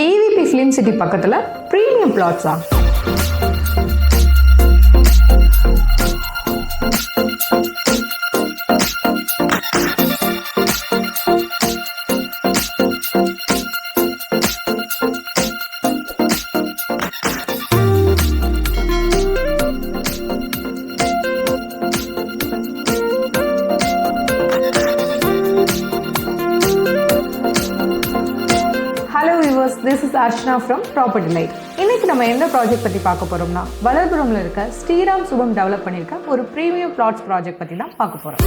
EVP Film City பக்கத்துல premium பிளாட்ஸா? This is Archana from Property Light. இன்னைக்கு நம்ம எந்த ப்ராஜெக்ட் பத்தி பார்க்க போறோம்னா வளர்புரம்ல இருக்க ஸ்ரீராம் சுபம் டெவலப் பண்ணிருக்க ஒரு பிரீமியம் பிளாட்ஸ் ப்ராஜெக்ட் பத்தி தான் பார்க்க போறோம்.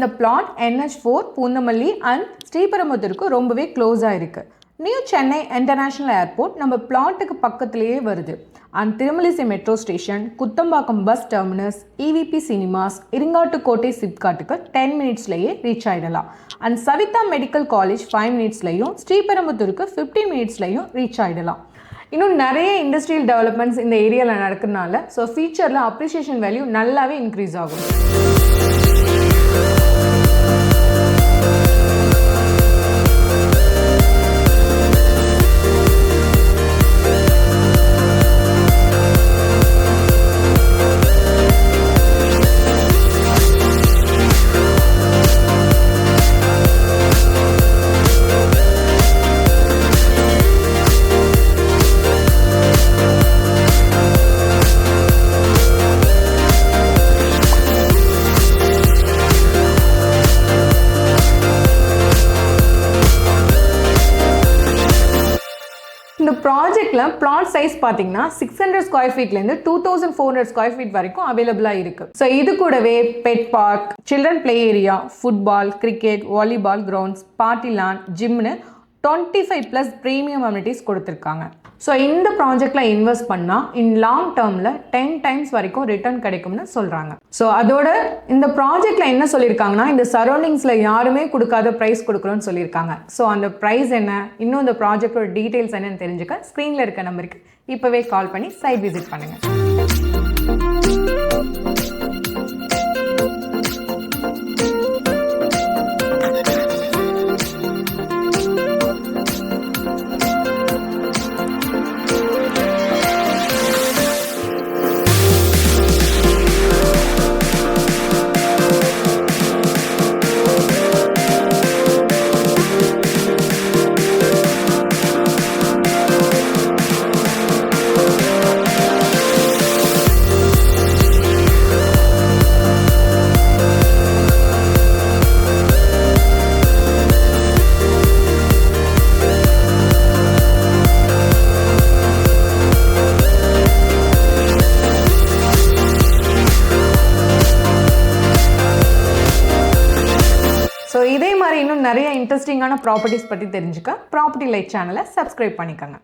இந்த பிளாட் NH4 பூந்தமல்லி அண்ட் ஸ்ரீபெரும்புதூருக்கு ரொம்பவே க்ளோஸாக இருக்குது. நியூ சென்னை இன்டர்நேஷ்னல் ஏர்போர்ட் நம்ம பிளாட்டுக்கு பக்கத்துலேயே வருது. And Thirumazhisai metro station, Kuthambakkam bus terminus, EVP cinemas, Irungattukottai சிப்காட்டுக்கு 10 மினிட்ஸ்லேயே ரீச் ஆகிடலாம். அண்ட் சவிதா மெடிக்கல் காலேஜ் 5 மினிட்ஸ்லையும், ஸ்ரீபெரும்புதூருக்கு 15 மினிட்ஸ்லையும் ரீச் ஆகிடலாம். இன்னும் நிறைய இண்டஸ்ட்ரியல் டெவலப்மெண்ட்ஸ் இந்த ஏரியாவில் நடக்கிறதுனால ஸோ ஃபியூச்சரில் அப்ரிஷியேஷன் வேல்யூ நல்லாவே இன்க்ரீஸ் ஆகும். இந்த ப்ராஜெக்டில் பிளாட் சைஸ் பார்த்தீங்கன்னா 600 ஸ்கொயர் ஃபீட்லேருந்து 2400 ஸ்கொயர் ஃபீட் வரைக்கும் அவைலபிளாக இருக்குது. ஸோ இது கூடவே pet park, children play area, football, cricket, volleyball grounds, party land, ஜிம்னு 25+ ப்ரீமியம் அம்யூனிட்டிஸ் கொடுத்துருக்காங்க. ஸோ இந்த ப்ராஜெக்டில் இன்வெஸ்ட் பண்ணால் இன் லாங் டேர்மில் 10 டைம்ஸ் வரைக்கும் ரிட்டர்ன் கிடைக்கும்னு சொல்கிறாங்க. ஸோ அதோட இந்த ப்ராஜெக்டில் என்ன சொல்லியிருக்காங்கன்னா, இந்த சரௌண்டிங்ஸில் யாருமே கொடுக்காத ப்ரைஸ் கொடுக்குறோன்னு சொல்லியிருக்காங்க. ஸோ அந்த ப்ரைஸ் என்ன, இன்னும் இந்த ப்ராஜெக்டோட டீட்டெயில்ஸ் என்னன்னு தெரிஞ்சுக்க ஸ்க்ரீனில் இருக்க நம்பருக்கு இப்போவே கால் பண்ணி சைட் விசிட் பண்ணுங்கள். ஸோ இதே மாதிரி இன்னும் நிறைய இன்ட்ரெஸ்டிங்கான ப்ராப்பர்ட்டிஸ் பற்றி தெரிஞ்சுக்க ப்ராப்பர்ட்டி லைட் சேனலை சப்ஸ்கிரைப் பண்ணிக்கோங்க.